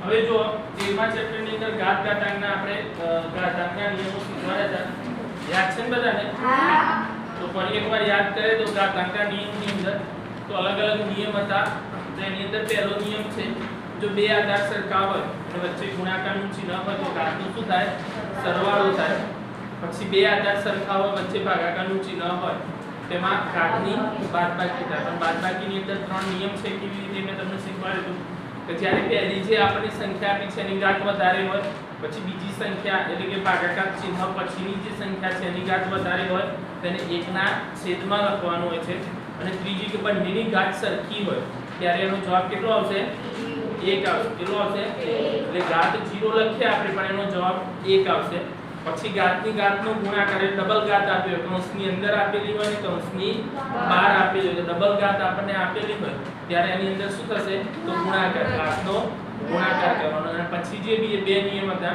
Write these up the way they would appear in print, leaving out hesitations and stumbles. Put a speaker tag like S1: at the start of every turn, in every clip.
S1: હવે જો 13મા ચેપ્ટરની અંદર ઘાતાંકના આપણે ઘાતાંકના નિયમો શીખવાડ્યા હતા, યાદ છે ને બધાને? હા. તો ફરી એકવાર યાદ કરે તો ઘાતાંકના નિયમની અંદર તો અલગ અલગ નિયમ હતા. તો એની અંદર પહેલો નિયમ છે, જો બે આધાર સરખા હોય અને વચ્ચે ગુણાકારનું ચિહ્ન હોય તો ઘાતનું શું થાય? સરવાળો થાય. પછી બે આધાર સરખા હોય વચ્ચે ભાગાકારનું ચિહ્ન હોય તેમાં ઘાતની બાદબાકી થાય. પણ બાદબાકીની અંદર ત્રણ નિયમ છે, કેવી રીતે મેં તમને શીખવાડ્યું કે જ્યારે પહેલી જે આપણી સંખ્યા આપી છે એની ઘાત વધારે હોય, પછી બીજી સંખ્યા એટલે કે ભાગાકાર ચિહ્ન પછીની જે સંખ્યા છે એની ઘાત વધારે હોય તેને 1 ના છેદમાં લખવાનું હોય છે, અને ત્રીજી કે બંનેની ઘાત સરખી હોય ત્યારે એનો જવાબ કેટલો આવશે? 1 આવશે. કેટલો આવશે? એટલે ઘાત 0 લખીએ આપણે પણ એનો જવાબ 1 આવશે. પછી ઘાતની ઘાતનો ગુણાકાર એટલે ડબલ ઘાત આપ્યો હોય, કૌંસની અંદર આપેલી હોય ને કૌંસની બહાર આપેલી હોય, તો ડબલ ઘાત આપણને આપેલી હોય ત્યારે એની અંદર શું થશે? તો ગુણાકાર, ઘાતનો ગુણાકાર કરવાનો. અને પછી જે બે નિયમ હતા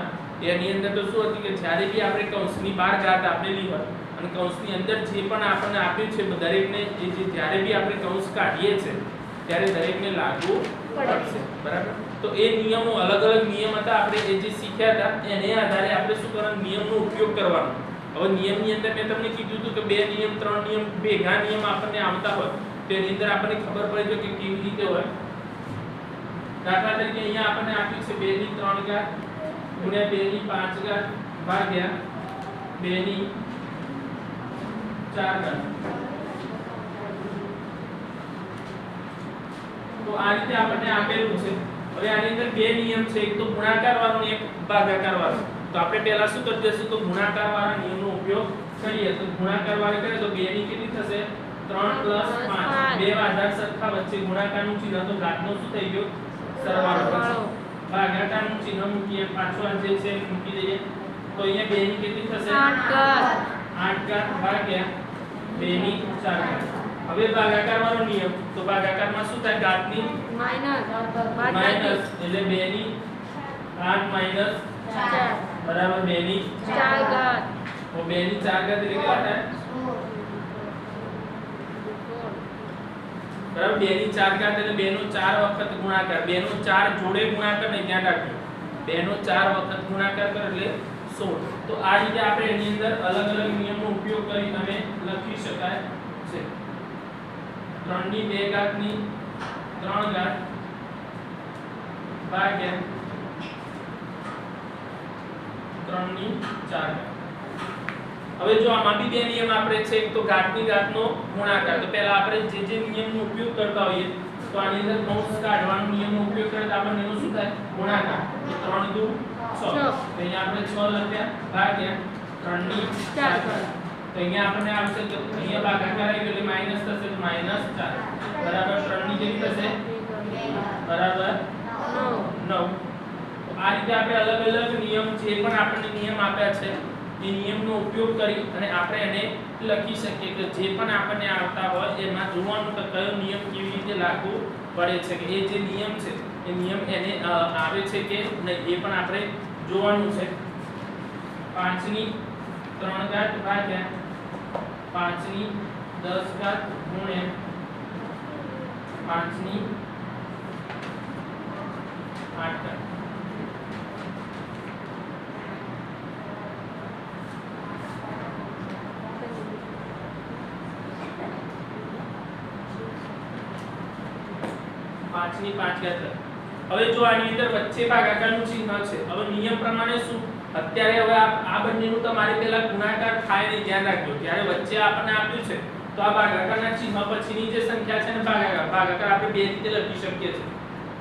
S1: એની અંદર તો શું હતું કે જ્યારે બી આપણે કૌંસની બહાર ઘાત આપેલી હોય અને કૌંસની અંદર જે પણ આપણને આપ્યું છે દરેકને જ્યારે બી આપણે કૌંસ કાઢીએ છે ત્યારે દરેકને લાગુ પડશે. બરાબર? તો એ નિયમો અલગ અલગ નિયમ હતા, આપણે જે શીખ્યા હતા એને આધારે આપણે શું કરવાનું? નિયમનો ઉપયોગ કરવાનો. હવે નિયમની અંદર મેં તમને કીધું હતું કે બે નિયમ ત્રણ નિયમ ભેગા નિયમ આપણને આવતા હોય તો એની અંદર આપણને ખબર પડી જાય કે કેવી રીતે હોય. દાખલા તરીકે અહીંયા આપણને આપ્યું છે 2 ની 3 ઘાત ગુણ્યા 2 ની 5 ઘાત ભાગ્યા 2 ની 4 ઘાત. તો આ રીતે આપણને આપેલું છે. હવે આની અંદર બે નિયમ છે, એક તો ગુણાકાર વાળો અને એક ભાગાકાર વાળો. તો આપણે પહેલા શું કરી દઈશું? તો ગુણાકાર વાળા નિયમનો ઉપયોગ કરીએ. તો ગુણાકાર વાળો કરીએ તો 2 ની કેટલી થશે? 3 + 5. બે આધાર સરખા વચ્ચે ગુણાકારનું ચિહ્ન તો ઘાતનો શું થઈ ગયો? સરવાળો. ભાગાકારનું ચિહ્ન મૂકીએ, પાછો જે છે મૂકી દઈએ. તો અહીંયા 2 ની કેટલી થશે? 8 ઘાત ભાગ્યા 2 ની 4 ઘાત. હવે ભાગાકાર વાળો નિયમ, તો ભાગાકારમાં શું થાય? ઘાતની માઈનસ એટલે 2 ની 8 માઈનસ 4 બરાબર 2 ની 4 ઘાત. તો 2 ની 4 ઘાત એટલે કેટલા થાય? બરાબર 2 ની 4 ઘાત એટલે 2 નો 4 વખત ગુણાકાર. 2 નો 4 જોડે ગુણાકાર ને ધ્યાન રાખજો. 2 નો 4 વખત ગુણાકાર કરો એટલે 16. તો આ રીતે આપણે એની અંદર અલગ અલગ નિયમનો ઉપયોગ કરી અને લખી શકાય છે. 3 ની 2 ઘાત ની 3 ઘાત ભાગ્યા 3 ની 4 ઘાત. હવે જો આમાં બી બે નિયમ આપણે છે, એક તો ઘાતની ઘાતનો ગુણાકાર. તો પહેલા આપણે જે નિયમનો ઉપયોગ કરતા હોઈએ તો આની અંદર કૌંસ કાઢવાનો નિયમનો ઉપયોગ કરતા આપણને એનો શું થાય? ગુણાકાર. તો 3 દુ 6. તો અહીંયા આપણે 6 લખ્યા ભાગ્યા 3 ની 4 ઘાત. તો અહીંયા આપણને આવશે તો અહીંયા ભાગાકાર આવી ગયો એટલે માઈનસ થશે, તો -4 બરાબર 3 ની કેટલી થશે? બરાબર 9. તો આ રીતે આપણે અલગ અલગ નિયમ જે પણ આપણને નિયમ આપ્યા છે એ નિયમનો ઉપયોગ કરી અને આપણે એને લખી શકીએ કે જે પણ આપણને આવતા હોય એમાં જોવાનું કે કયો નિયમ કેવી રીતે લાગુ પડે છે, કે એ જે નિયમ છે એ નિયમ એને આવે છે કે નહીં એ પણ આપણે જોવાનું છે. 5 ની 3 ઘાત ભાગ્યા 5 ની 10 ઘાત ગુણ્યા 5 ની 8 ઘાત. ની 5 ઘાત. હવે જો આની અંદર વચ્ચે ભાગાકારનું ચિહ્ન છે, હવે નિયમ પ્રમાણે શું અત્યારે હવે આ બંનેનું તમારે પહેલા ગુણાકાર થાય ને ધ્યાન રાખજો. જ્યારે વચ્ચે આપણને આપ્યું છે તો આ ભાગાકારના ચિહ્ન પછીની જે સંખ્યા છે ને ભાગાકાર આપણે બે રીતે લખી શકીએ છીએ.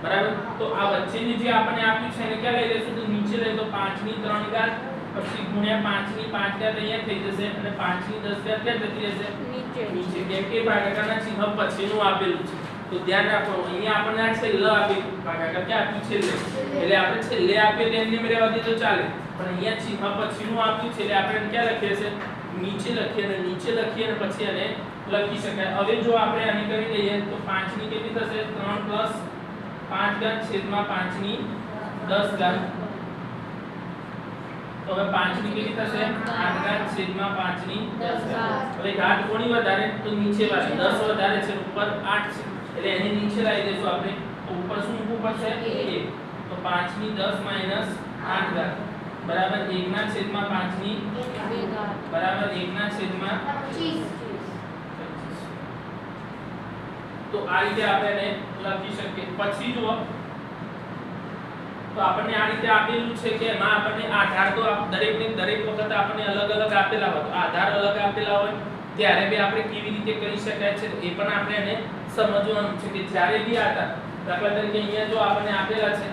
S1: બરાબર? તો આ વચ્ચેની જે આપણને આપ્યું છે એને ક્યાં લઈ લેશું? તો નીચે લઈ. તો 5 ની 3 ઘાત પછી ગુણ્યા 5 ની 5 ઘાત અહીંયા થઈ જશે અને 5 ની 10 ઘાત ક્યાં જતી રહેશે? નીચે. કેમ કે ભાગાકારના ચિહ્ન પછીનું આપેલું છે. તો ધ્યાન રાખો, અહીંયા આપણને આ છેલ્લે આપ્યું ભાગાકાર ક્યાં આપ્યું? છેલ્લે. એટલે આપણે છેલ્લે આપીએ તો એમને રહેવા દે તો ચાલે, પણ અહીંયા ચિહ્ન પછીનું આપ્યું છે એટલે આપણે ક્યાં લખીએ છે? નીચે લખીએ અને નીચે લખીએ અને પછી એને લખી શકાય. હવે જો આપણે આને કરી દઈએ તો 5 ની કેટલી થશે? 3 + 5 ઘાત છેદમાં 5 ની 10 ઘાત. તો હવે 5 ની કેટલી થશે? 8 ઘાત છેદમાં 5 ની 10 ઘાત. હવે ઘાત કોની વધારે? તો નીચે વાળી 10 વધારે છે, ઉપર 8 છે એટલે એને નીચે લાવી દેશું આપણે. તો ઉપર શું મૂકવું પડશે? 1. તો 5 ની 10 માઈનસ 8 ઘાત બરાબર 1 ના છેદમાં 5 ની 2 ઘાત બરાબર 1 ના છેદમાં 25. તો આ રીતે આપણે એને લખી શકીએ. પછી જુઓ તો આપણને આ રીતે આપેલું છે કે એમાં આપણને આધાર તો દરેકને દરેક વખત આપણને અલગ અલગ આપેલા હોય તો આધાર અલગ આપેલા હોય ત્યારે બી આપણે કેવી રીતે કરી શકાય છે એ પણ આપણે એને સમજવાનું છે કે જ્યારે બી આધાર દાખલા તરીકે અહીંયા જો આપણને આપેલા છે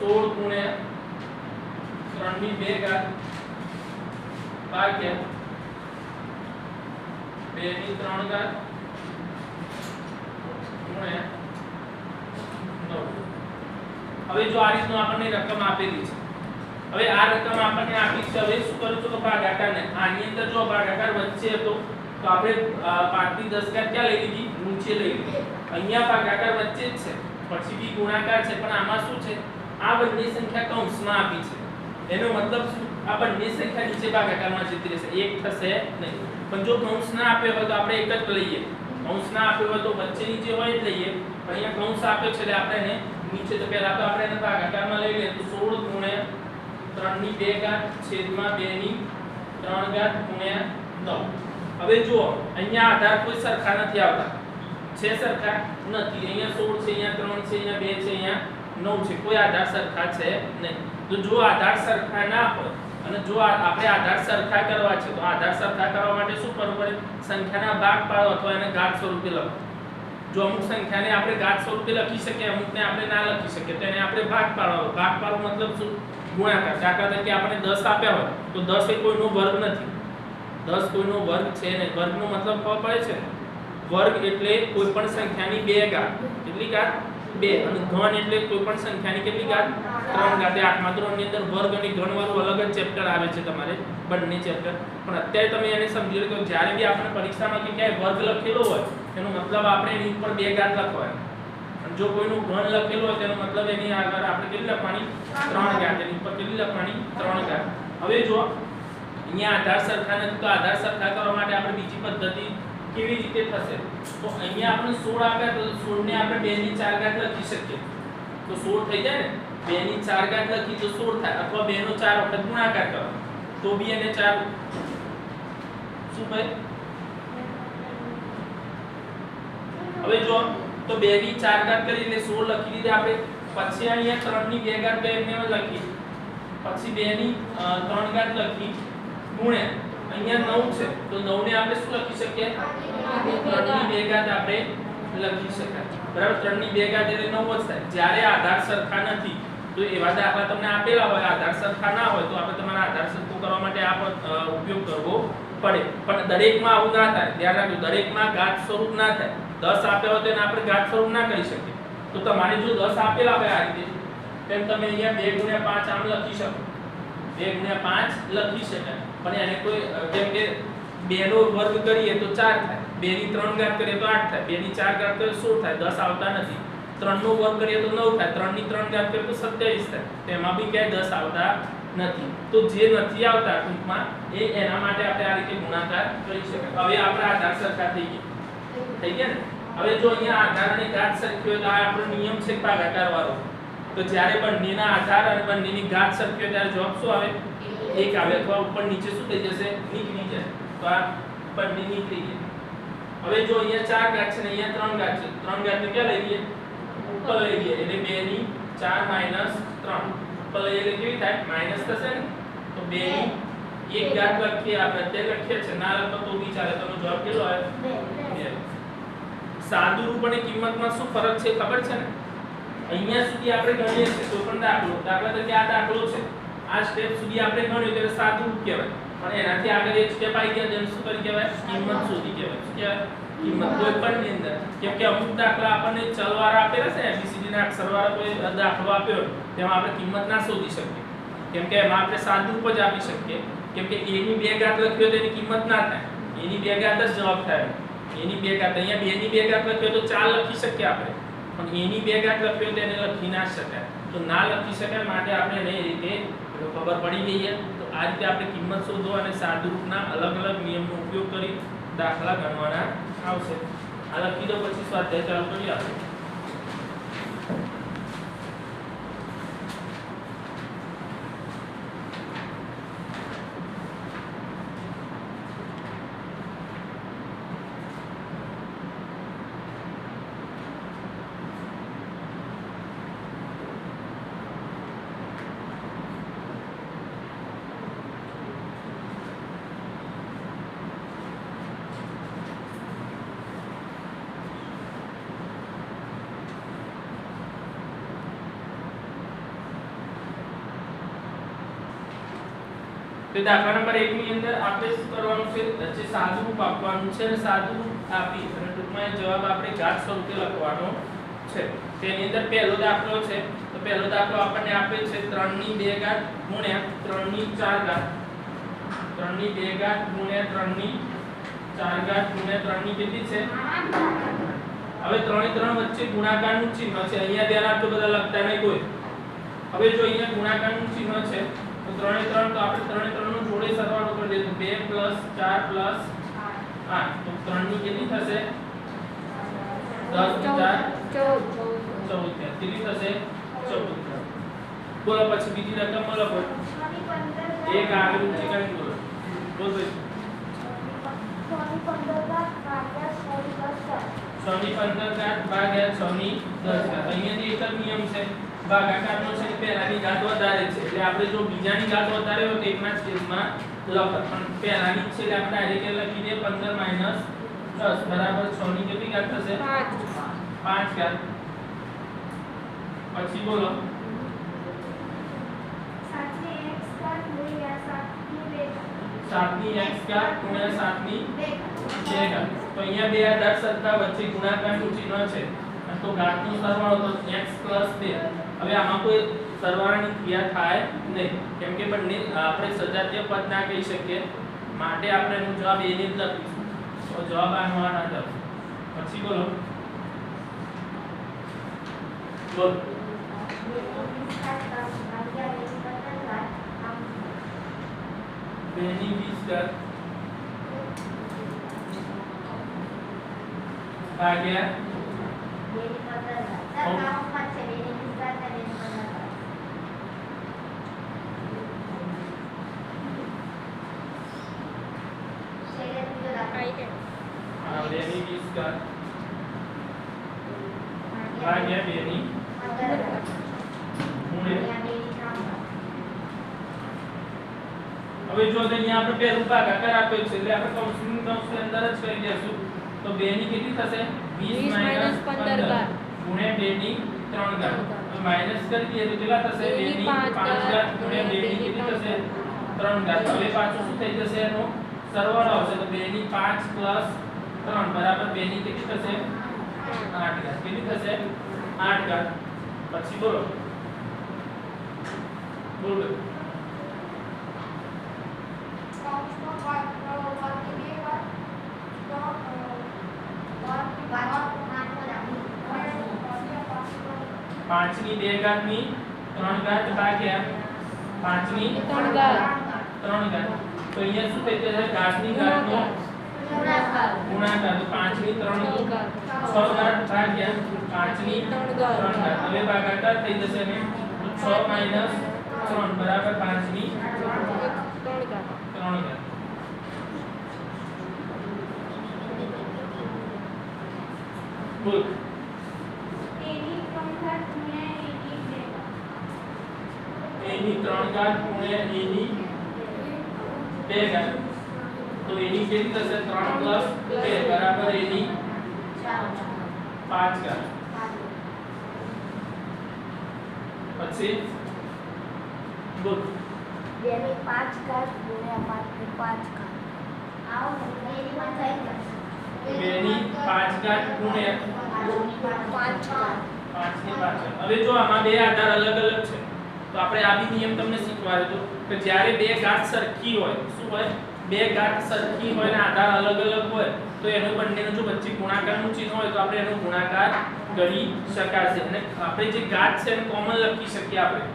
S1: 16 ગુણ્યા 3 ની 2 ઘાત ભાગ્યા 2 ની 3 ઘાત ગુણ્યા 9. હવે જો આ રીતનો આપણને રકમ આપેલી છે હવે આ રકમ આપણને આપી છે હવે શું કરું છું તો ભાગાકારને આની અંદર જો ભાગાકાર વચ્ચે હતો તો આપણે 5 ની 10 ઘાત ક્યાં લઈ લીધી નીચે લઈ લીધી અહીંયા ભાગાકાર વચ્ચે જ છે પછી બી ગુણાકાર છે પણ આમાં શું છે આ બંને સંખ્યા કૌંસમાં આપી છે એનો મતલબ શું આ બંને સંખ્યા નીચે ભાગાકારમાં જતી રહેશે એક થશે નહીં પણ જો કૌંસ ના આપ્યો હોય તો આપણે એક જ લઈએ કૌંસ ના આપ્યો હોય તો વચ્ચેની જે હોય એ લઈએ પણ અહીંયા કૌંસ આપ્યો છે એટલે આપણે એને નીચે તો પહેલા તો આપણે એને ભાગાકારમાં લઈ લઈએ તો 16 ગુણ્યા 3 ની 2 ઘાત છેદમાં 2 ની 3 ઘાત ગુણ્યા 9. હવે જુઓ અહીંયા આધાર કોઈ સરખા નથી આવતા છે સરખા નથી અહીંયા 16 છે અહીંયા 3 છે અહીંયા 2 છે અહીંયા 9 છે કોઈ આધાર સરખા છે નહીં તો જો આધાર સરખા ના હોય અને જો આપણે આધાર સરખા કરવા છે તો આધાર સરખા કરવા માટે શું કરવું પડે સંખ્યાના ભાગ પાડો અથવા એને ઘાત સ્વરૂપે લખો જો અમુક સંખ્યાને આપણે ઘાત સ્વરૂપે લખી શકીએ અમુકને આપણે ના લખી શકીએ તો એને આપણે ભાગ પાડવો મતલબ શું ગુણાકાર દાખલા તરીકે આપણે 10 આપ્યા હોય તો 10 એ કોઈનો વર્ગ નથી 10 કોઈનો વર્ગ છે નહીં વર્ગનો મતલબ ખબર પડે છે વર્ગ એટલે કોઈ પણ સંખ્યાની 2 ઘાત કેટલી ઘાત 2 અને ઘન એટલે કોઈ પણ સંખ્યાની કેટલી ઘાત 3 ઘાત. 8મા ધોરણની અંદર વર્ગ અને ઘન વાળું અલગ જ ચેપ્ટર આવે છે તમારે બંને ચેપ્ટર પણ અત્યારે તમે એને સમજી લો કે જ્યારે બી આપણે પરીક્ષામાં કે ક્યાંય વર્ગ લખેલો હોય એનો મતલબ આપણે એની ઉપર 2 ઘાત લખવાની અને જો કોઈનું ઘન લખેલું હોય તેનો મતલબ એની આગળ આપણે કેટલી લખવાની 3 ઘાત એની ઉપર કેટલી લખવાની 3 ઘાત. હવે જો અહીંયા આધાર સરખા નથી તો આધાર સરખા કરવા માટે આપણે બીજી પદ્ધતિ કેવી રીતે થશે તો અહીંયા આપણે 16 આપ્યા તો 16 ને આપણે 2 ની 4 ઘાત લખી શકીએ તો 16 થઈ જાય ને 2 ની 4 ઘાત લખી તો 16 થાય અથવા 2 નો 4 વખત ગુણાકાર કરો તો બી એને 4 શું ભાઈ હવે જો તો 2 ની 4 ઘાત કરી એટલે 16 લખી દીધા આપણે પછી અહીંયા 3 ની 2 ઘાત એમને લખી પછી 2 ની 3 ઘાત લખી ગુણ્યા અહીંયા 9 છે તો 9 ને આપણે શું લખી શકીએ 3 ની 2 ઘાત આપણે લખી શકાય બરાબર 3 ની 2 ઘાત એટલે 9 જ થાય જ્યારે આધાર સરખા નથી તો એવા દાખલા તમને આપેલા હોય આધાર સરખા ના હોય તો આપણે તમારા આધાર સરખો કરવા માટે આ ઉપયોગ કરવો પડે પણ દરેકમાં આવું ના થાય ધ્યાન રાખજો દરેકમાં ઘાત સ્વરૂપ ના થાય 10 આપ્યા હોય તો આપણે ઘાત સ્વરૂપ ના કરી શકીએ તો તમારે જો 10 આપેલા હોય આ રીતે તેમ તમે અહીંયા 2 * 5 આમ લખી શકો 2 * 5 લખી શકાય પણ એને કોઈ જેમ કે 2 નો વર્ગ કરીએ તો 4 થાય 2 ની 3 ઘાત કરીએ તો 8 થાય 2 ની 4 ઘાત કરીએ તો 16 થાય 10 આવતા નથી 3 નો વર્ગ કરીએ તો 9 થાય 3 ની 3 ઘાત કરીએ તો 27 થાય તેમાં બી ક્યાંય 10 આવતા નથી તો જે નથી આવતા ટૂંકમાં એના માટે આપણે આ રીતે ગુણાકાર કરી શકાય. હવે આપણે આધાર સરખા થઈ ગયા ને હવે જો અહીંયા આધાર અને ઘાત સરખી હોય તો આ આપણો નિયમ છે ભાગાકાર વાળો તો જ્યારે બંનેના આધાર અને બંનેની ઘાત સરખી હોય ત્યારે જવાબ શું આવે 1 આવે અથવા ઉપર નીચે શું થઈ જશે નીકળી જાય તો આ બંને નીકળી ગયા. હવે જો અહીંયા 4 ઘાત છે ને અહીંયા 3 ઘાત છે 3 ઘાત ને ક્યાં લઈ લઈએ ઉપર લઈ લઈએ એટલે 2 ની 4 - 3 ઉપર લઈએ એટલે કેવી થાય માઈનસ થશે ને તો 2 ની 1 ઘાત લખીએ આપણે તે લખીએ છે ના લખો તો બી ચાલે તો જવાબ કેટલો આવે 2. સાદુ રૂપ અને કિંમતમાં શું ફરક છે ખબર છે ને અહીંયા સુધી આપણે ગણીએ છીએ તો પણ દાખલા તરીકે આ દાખલો છે આ સ્ટેપ સુધી આપણે ગણ્યું એટલે સાદુ રૂપ કહેવાય પણ એનાથી આગળ એક સ્ટેપ આવી ગયા જેને શું કરી કહેવાય કિંમત શોધી કહેવાય શું કહેવાય કિંમત કોઈ પણ ની અંદર કેમ કે અમુક દાખલા આપણને ચલવાળા આપેલા છે ABCD ના અક્ષરવાળા કોઈ દાખલો આપ્યો તેમાં આપણે કિંમત ના શોધી શકીએ કેમ કે એમાં આપણે સાદુ રૂપ જ આપી શકીએ કેમ કે a ની 2 ઘાત લખી હોય તો એની કિંમત ના થાય a ની 2 ઘાત જ જવાબ થાય a ની 2 ઘાત અહીંયા 2 ની 2 ઘાત લખી હોય તો 4 લખી શકીએ આપણે પણ a ની 2 ઘાત લખી હોય તો એને લખી ના શકાય તો ના લખી શકાય માટે આપણે એને એ રીતે ખબર પડી ગઈ તો આ રીતે આપણે કિંમત શોધો અને સાદુ રૂપના અલગ અલગ નિયમનો ઉપયોગ કરી દાખલા ગણવાના આવશે. આ લખી દો પછી સ્વાધ્યાય ચાલુ કરીએ આપણે. તો દાખલા નંબર 1 ની અંદર આપણે શું કરવાનું છે, જે સાદું રૂપ આપવાનું છે અને સાદું રૂપ આપી અને ટૂંકમાં જવાબ આપણે ઘાત સ્વરૂપે લખવાનો છે. તેની અંદર પહેલો દાખલો છે. તો પહેલો દાખલો આપણને આપેલ છે 3 ની 2 ઘાત ગુણ્યા 3 ની 4 ઘાત. 3 ની 2 ઘાત ગુણ્યા 3 ની 4 ઘાત ગુણ્યા 3 ની કેટલી છે? હવે 3 ની 3 વચ્ચે ગુણાકારનું ચિહ્ન છે. અહીંયા ધ્યાન આપજો, બધા લખતા નહીં કોઈ. હવે જો અહીંયા ગુણાકારનું ચિહ્ન છે તો 3 ની 3 તો આપણે 3 ની 3 નો જોડે સરવાળો કરી દઈશું. 2 + 4 + 8 તો 3 ની કેટલી થશે? 10 + 4 14 કેટલી થશે? 14. બોલો પછી બીજી રકમ બોલો. એક આગળ ઊંચી કરીને બોલો. બોલ ભાઈ. 6 ની 15 ઘાત ભાગ્યા 6 ની 10 ઘાત. અહીંયાથી એક જ નિયમ છે, ભાગાકારનો છે, પહેલાની ઘાત વધારે છે એટલે આપણે જો બીજાની ઘાત વધારે હોય તો એકના છેદમાં લખત, પણ પહેલાની છે એટલે આપણે ડાયરેક્ટ લખી દઈએ 15 - 10 બરાબર 6 ની કેટલી ઘાત થશે? 5 ઘાત. પછી બોલો 7 ની x ઘાત ગુણ્યા 7 ની 2 ઘાત. તો અહીંયા બે આધાર સરખા વચ્ચે ગુણાકારનું ચિહ્ન છે તો ઘાતનો સરવાળો તો x + 2. હવે આમાં કોઈ સરવાળાની ક્રિયા થાય નહીં કેમ કે બંને આપણે સજાતીય પદ ના કહી શકીએ, માટે આપણે એનો જવાબ એ જ લખીશું. તો જવાબ આનો આ થશે. પછી બોલો 2 ની 20 ઘાત ભાગ્યા 2 ની 15 ઘાત હવે જો અહીંયા આપણે પહેલું ભાગાકાર આપેલ છે એટલે આપણે કૌંસની અંદર જ કરી દઈશું. તો 2 ની કેટલી થશે? 20 - 15 ઘાત ગુણ્યા 2 ની 3 ઘાત. તો માઈનસ કરી દઈએ તો કેટલા થશે? 2 ની 5 ઘાત ગુણ્યા 2 ની કેટલી થશે? 3 ઘાત. હવે પાછું શું થઈ જશે? એનો સરવાળો આવશે તો 2 ની 5 + 3 બરાબર 2 ની કેટલી થશે? 8 ઘાત. કેટલી થશે? 8 ઘાત. પછી બોલો બોલો 5 ની 2 ઘાત ની 3 ઘાત ભાગ્યા 5 ની 3 ઘાત. તો અહીંયા શું થઈ જશે? ઘાતની ઘાતનો ગુણાકાર. તો 5 ની 3 6 ઘાત ભાગ્યા 5 ની 3 ઘાત. હવે ભાગાકાર થઈ જશે ને 6 - 3 બરાબર 5 ની 3 ઘાત. બોલ a ની 3 ઘાત ગુણ્યા a ની 2 ઘાત. તો a ની કેટલી થશે? 3 + 2 બરાબર a ની 5 ઘાત. પછી બોલ
S2: 2 ની 5 ઘાત ગુણ્યા 5 ની 5 ઘાત. આવો 2 ની 5 ઘાત
S1: 2 ની 5 ઘાત ગુણ્યા
S2: 5 ઘાત.
S1: 5 ની 5 ઘાત. હવે જો આમાં બે આધાર અલગ અલગ છે તો આપણે આ બી નિયમ તમને શીખવાડ્યો કે જ્યારે બે ઘાત સરખી હોય, શું હોય? બે ઘાત સરખી હોય અને આધાર અલગ અલગ હોય તો એનો બંનેનો જો વચ્ચે ગુણાકારનું ચિહ્ન હોય તો આપણે એનો ગુણાકાર કરી શકાશે અને આપણે જે ઘાત છે એને કોમન લખી શકીએ આપણે.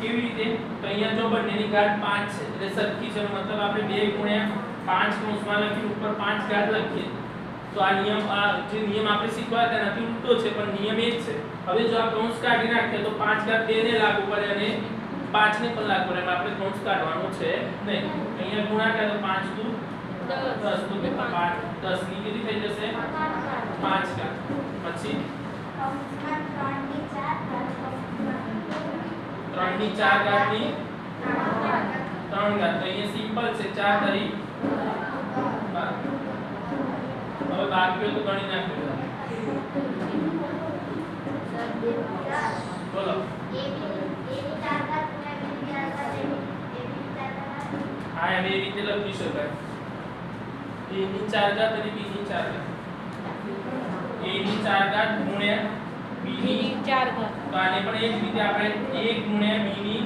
S1: કેવી રીતે? તો અહીંયા જો બંનેની ઘાત 5 છે એટલે સરખી છે મતલબ આપણે 2 * 5 કૌંસમાં લખી ઉપર 5 ઘાત લખીએ તો આ જે નિયમ આપણે શીખવાયા તેનાથી ઉલટો છે પણ નિયમ એ જ છે. હવે જો આ કૌંસ કાઢી નાખીએ તો 5 ઘાત 2 ને લાગુ પડે અને 5 ને પણ લાગુ પડે એટલે આપણે કૌંસ કાઢવાનો છે નહીં. અહીંયા ગુણાકાર તો 5 દુ 10 તો 5 10 ની કેટલી થઈ જશે 5 ઘાત પછી 3 ની 4 ઘાત ની 3 ઘાત તો અહીંયા સિમ્પલ છે 4 તરી 12. હવે બાકીઓ તો ગણી નાખ્યો બોલો હા એમ એ રીતે લખી શકાય a ની 4 ઘાત અને b ની 4 ઘાત a ની 4 ઘાત ગુણ્યા b ની 4 ઘાત તો આને પણ એ જ રીતે આપણે 1 ગુણ્યા b ની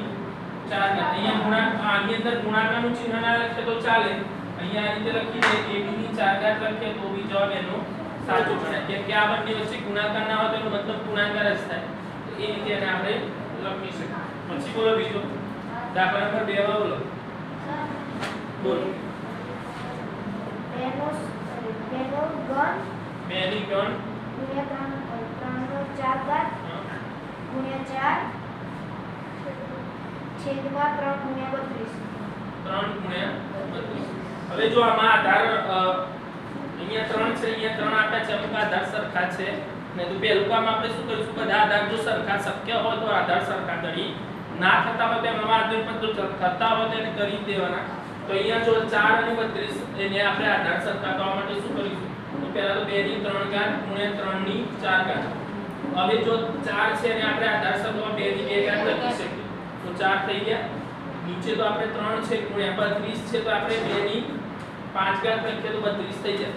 S1: 4 ઘાત અહીંયા ગુણાકાર આની અંદર ગુણાકારનું ચિહ્ન ના લખે તો ચાલે. અહીંયા આ રીતે લખી દે ab ની 4 ઘાત લખીએ તો બી જવાબ એનો સાચો ગણાય કેમ કે આ બંને વચ્ચે ગુણાકાર ના હોય તો એનો મતલબ ગુણાકાર જ થાય. તો એ રીતે એને આપણે લખી શકીએ. પછી બોલો બીજો દાખલા નંબર 2 માં બોલો બોલો
S2: 2
S1: ની ગણ
S2: ગુણ્યા 3 નો 4 ઘાત ગુણ્યા 4 છેદમાં 3 ગુણ્યા 32
S1: 3 ગુણ્યા 32. હવે જો આમાં આધાર અહીંયા 3 છે અહીંયા 3 આપ્યા છે અમુક આધાર સરખા છે ને તો પહેલું કામ આપણે શું કરીશું બધા આધાર જો સરખા શક્ય હોય તો આધાર સરખા કરી ના થતા હોય તો એમાં આધાર પણ જો થતા હોય તો એને કરી દેવાના. તો અહીંયા જો 4 અને 32 એને આપણે આધાર સરખા કરવા માટે શું કરીશું તો પહેલા તો 2 ની 3 ઘાત ગુણ્યા 3 ની 4 ઘાત. હવે જો 4 છે એને આપણે આધાર સરખા 2 ની 2 ઘાત લખી શકીએ તો 4 થઈ ગયા. નીચે તો આપણે 3 છે ગુણ્યા 32 છે તો આપણે 2 ની 5 ઘાત લખીએ તો 32 થઈ જશે.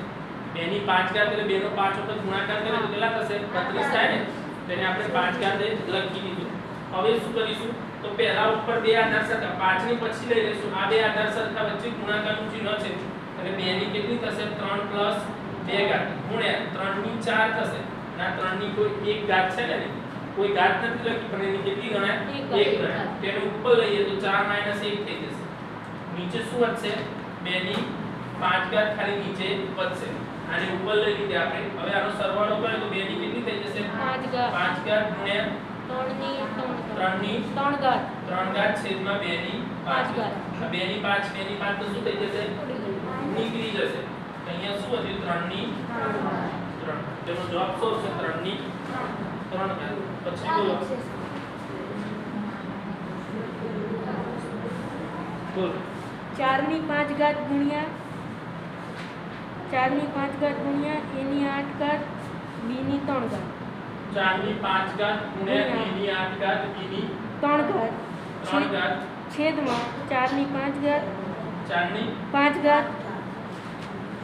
S1: 2 ની 5 ઘાત એટલે 2 નો 5 વખત ગુણાકાર કરીએ તો કેટલા થશે 32 થાય ને. તેને આપણે 5 ઘાત લખી દીધું. હવે શું કરીશું તો પહેલા ઉપર બે આધાર સરખા 5 ની પછી લઈ લેશું. આ બે આધાર સરખા વચ્ચે ગુણાકારનું ચિહ્ન છે એટલે 2 ની કેટલી થશે 3 2 ઘાત ગુણ્યા 3 ની 4 થશે. ના 3 ની કોઈ એક ઘાત છે ને કોઈ ઘાત નથી લખી પણ એની કેટલી ગણાય 1 ગણાય. તેને ઉપર લઈએ તો 4 1 થઈ જશે. નીચે શું વધશે 2 ની 5 ઘાત ખાલી નીચે વધશે. આને ઉપર લઈ લીધે આપણે. હવે આનો સરવાળો કરીએ તો 2 ની કેટલી થઈ જશે 5 ઘાત ગુણ્યા 3 ની 3 ઘાત છેદમાં 2 ની 5 ઘાત. 2 ની 5 2 ની 5 તો શું થઈ જશે નીકળી જશે. તો અહીંયા શું વધ્યું 3 ની 3. તેનો જવાબ શું છે 3 ની 3 ઘાત. પછી બોલો બોલો
S3: 4 ની 5 ઘાત ગુણ્યા 4 ની 5 ઘાત ગુણ્યા a ની 8 ઘાત b ની 3 ઘાત
S1: 4 ની 5 ઘાત ગુણ્યા a ની 8 ઘાત b ની
S3: 3 ઘાત છેદમાં 4 ની 5 ઘાત
S1: 4 ની
S3: 5 ઘાત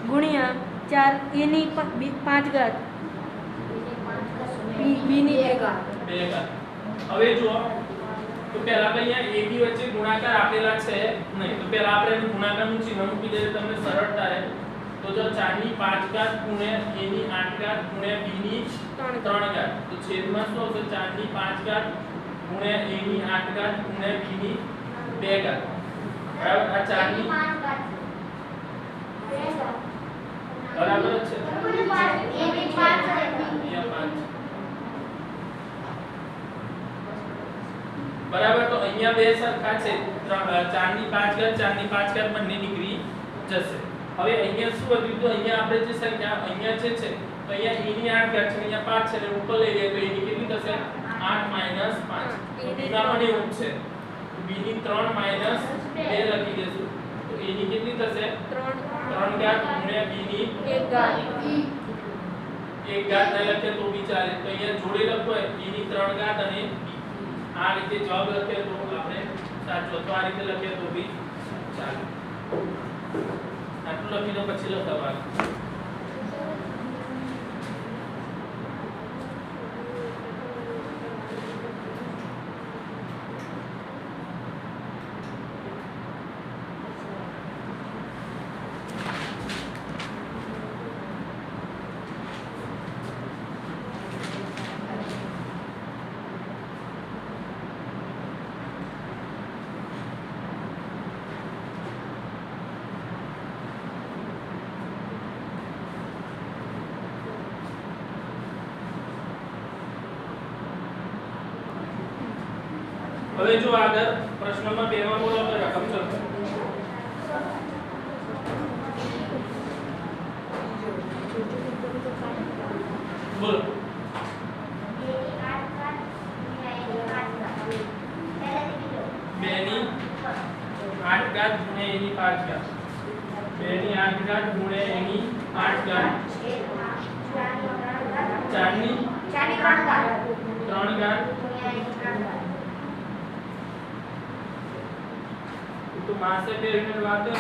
S3: ગુણ્યા 4 a ની 5 ઘાત b ની 2 ઘાત
S1: 2 ઘાત. હવે જો તો પહેલા તો અહીંયા ab વચ્ચે ગુણાકાર આપેલા છે નહીં તો પહેલા આપણે એનું ગુણાકારનું ચિહ્ન મૂકી દઈએ તમને સરળતા રહે. તો જો 4 ની 5 ઘાત ગુણ્યા a ની 8 ઘાત ગુણ્યા b ની 3 ઘાત તો છેદમાં શું આવશે 4 ની 5 ઘાત ગુણ્યા a ની 8 ઘાત ગુણ્યા b ની 2 ઘાત. બરાબર આ 4 ની બરાબર જ છે બરાબર. તો અહીંયા બે સરખા છે 4 ની 5 ઘાત 4 ની 5 ઘાત બંને નીકળી જશે. હવે અહીંયા શું વધ્યું તો અહીંયા આપણે જે સંખ્યા અહીંયા જે છે તો અહીંયા a ની 8 ઘાત છે અહીંયા 5 છે એટલે ઉપર લઈ લઈએ તો a ની કેટલી થશે 8 5. તો b માં પણ એવું છે b ની 3 2 લખી દેશું તો a ની કેટલી થશે 3 ઘાત ગુણ્યા b ની
S3: 1 ઘાત
S1: 1 ઘાત ન લખે તો બી ચાલે. તો અહીંયા જોડે લખો a ની 3 ઘાત અને આ રીતે જવાબ લખીએ તો આપણે સાચો. તો આ રીતે લખીએ તો બી ચાલે. આટલું લખી દો પછી લખવાનું. હવે જો આગળ પ્રશ્નમાં 2 માં બોલો તો રકમ ચલો બોલો 2 ની 8 ઘાત ગુણ્યા એની 5 ઘાત 2 ની 8 ઘાત ગુણ્યા એની 8 ઘાત 4 ની 3 ઘાત तो मासे पे यूनिट बात है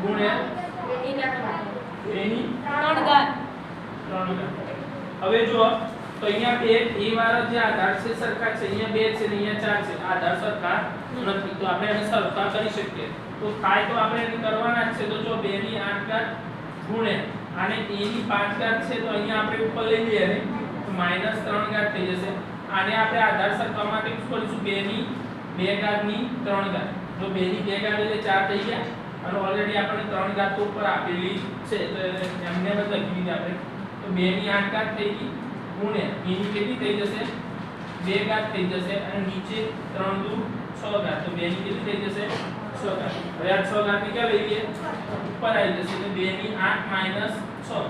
S1: गुण્યા એની
S3: 3 ઘાત.
S1: હવે જો તો અહીંયા બે એ વાળા જે આધાર છે સરખા છે અહીંયા 2 છે ને અહીંયા 4 છે આધાર સરખા નથી તો આપણે એને સરખા કરી શકીએ તો થાય તો આપણે એને કરવાના જ છે તો જો 2 ની 8 ઘાત ગુણ્યા અને a ની 5 ઘાત છે તો અહીંયા આપણે ઉપર લઈ લઈએ ને તો -3 ઘાત થઈ જશે આને આપણે આધાર સરખા માટે શું કરીશું 2 ની 2 ઘાત ની 3 ઘાત જો 2 ની 2 ઘાત એટલે 4 થઈ ગયા અને ઓલરેડી આપણે 3 ઘાત ઉપર આપેલી છે તો એમને બદલ લખી દીધી આપણે તો 2 ની 8 ઘાત થઈ ગઈ ગુણ્યા એની કેટલી થઈ જશે 2 ઘાત થઈ જશે અને નીચે 3 દુ 6 ઘાત તો 2 ની કેટલી થઈ જશે 6 ઘાત હવે આ 6 ઘાત ની ક્યાં લઈ લઈએ ઉપર આવી જશે તો 2 ની 8 - 6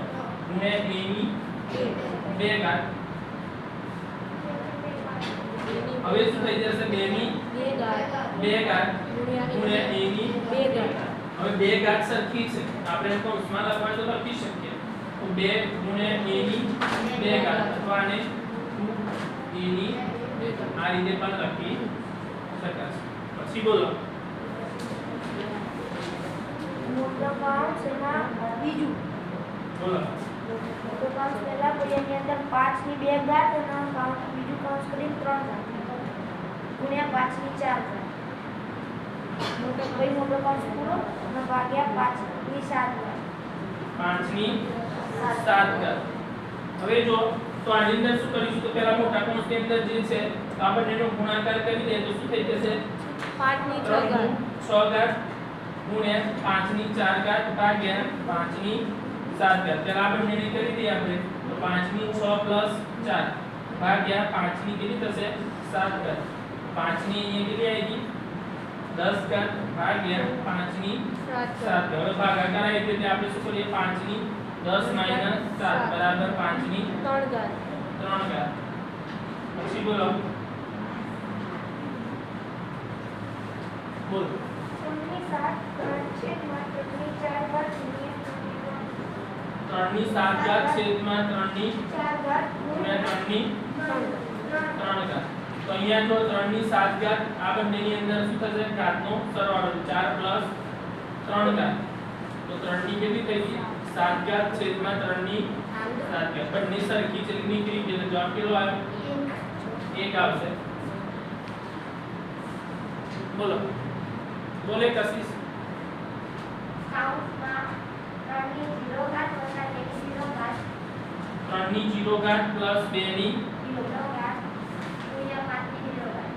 S1: ગુણ્યા a ની 2 ઘાત હવે શું થઈ જશે 2 ની 2 ઘાત ગુણ્યા a ની
S3: 2 ઘાત.
S1: હવે 2 ઘાત સરખી છે આપણે કૌંસમાં લખવા તો લખી શકીએ તો 2 ગુણ્યા a ની 2 ઘાત અથવા આને 2 a ની આ રીતે પણ લખી શકાશે પછી બોલો
S2: મોટો કૌંસ એમાં બીજું
S1: બોલો
S2: મોટો કૌંસ પહેલા પછી એની અંદર 5 ની 2 ઘાત અને કૌંસ બીજું કૌંસ કરી 3 ઘાત ગુણ્યા 5 ની 4 ઘાત મોટો કૌંસ પૂરો અને ભાગ્યા 5 ની 7 ઘાત
S1: 5 ની 7 ઘાત હવે જો તો આની અંદર શું કરીશું તો પહેલા મોટા કૌંસની અંદર જે છે તો આપણે એનો ગુણાકાર કરી દઈએ તો શું થઈ જશે
S3: 5 ની 6 ઘાત
S1: 6 ઘાત ગુણ્યા 5 ની 4 ઘાત ભાગ્યા 5 ની 7 ઘાત પહેલા આપણે એને કરી દઈએ આપણે તો 5 ની 6 પ્લસ 4 ભાગ્યા 5 ની કેટલી થશે 7 ઘાત 5 ની અહીંયા કેટલી આવી 10 ઘાત ભાગ્યા 5 ની 7 ઘાત હવે ભાગાકાર આવી એટલે આપણે શું કરીએ 5 ની 10 - 7 બરાબર 5 ની
S3: 3 ઘાત
S1: 3 ઘાત પછી બોલો બોલો
S2: 3 ની 7 ઘાત છેદમાં 3 ની 4 ઘાત ગુણ્યા
S1: 3 ની 7 ઘાત છેદમાં 3 ની
S2: 4 ઘાત
S1: ગુણ્યા 3 ની 3 ઘાત તો અહીંયા જો 3 ની 7 ઘાત આ બંનેની અંદર શું થશે ઘાતનો સરવાળો 4 + 3 ઘાત તો 3 ની કેટલી થઈ ગઈ 7 ઘાત છેદમાં 3 ની 7 ઘાત બંને સરખી છે નીકળી ગઈ તો જવાબ કેટલો આવ્યો 1 આવશે બોલો બોલે કશિશ
S2: કૌંસમાં 3 ની 0 ઘાત વત્તા 2 ની 0 ઘાત
S1: 3 ની 0 ઘાત પ્લસ 2 ની
S2: 0 ઘાત ગુણ્યા 5 ની 0 ઘાત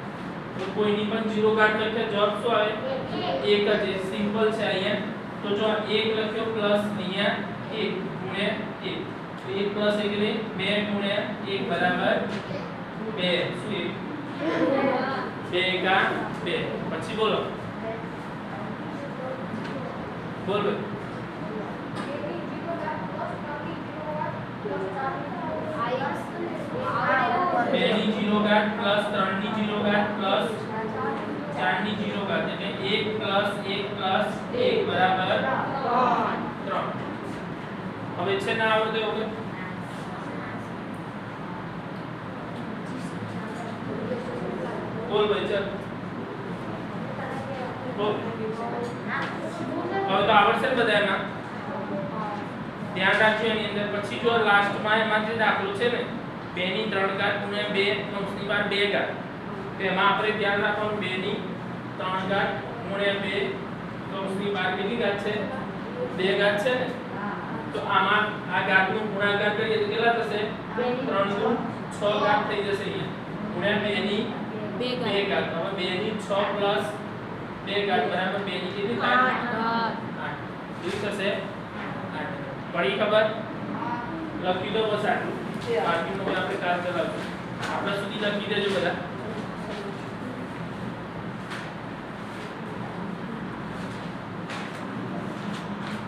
S1: તો કોઈની પણ 0 ઘાત લખે જવાબ શું આવે 1 જ સિમ્પલ છે અહીંયા તો જો 1 લખ્યો પ્લસ અહીંયા 1 ગુણ્યા 1 તો 1 પ્લસ 1 એટલે 2 ગુણ્યા 1 બરાબર 2 શું 2 કા 2 પછી બોલો બોલો 2 ની 0 ઘાત પ્લસ 3 ની 0 ઘાત પ્લસ 4 ની 0 ઘાત એટલે 1 પ્લસ 1 પ્લસ 1 બરાબર 3 હવે છે ના આવડે ઓકે બોલ ભાઈ ચાલ બોલ હવે તો આવડશે ને બધાના ધ્યાન રાખજો એની અંદર પછી જો લાસ્ટમાં એમાં જે દાખલો છે ને 2 ની 3 ઘાત ગુણ્યા 2 કૌંસની બહાર 2 ઘાત તો એમાં આપણે ધ્યાન રાખવાનું 2 ની 3 ઘાત ગુણ્યા 2 કૌંસની બહાર કેટલી ઘાત છે 2 ઘાત છે ને તો આમાં આ ઘાતનો ગુણાકાર કરીએ તો કેટલા થશે 3 દુ 6 ઘાત થઈ જશે અહીંયા ગુણ્યા 2 ની 2 ઘાત હવે 2 ની 6 પ્લસ 2 ઘાત બરાબર 2 ની કેટલી થાય 8 કેટલી થશે 8 પડી ખબર લખી દો બસ આટલું બાકીનું આપણે કાલ ચલાવશું આપણે સુધી લખી દેજો બધા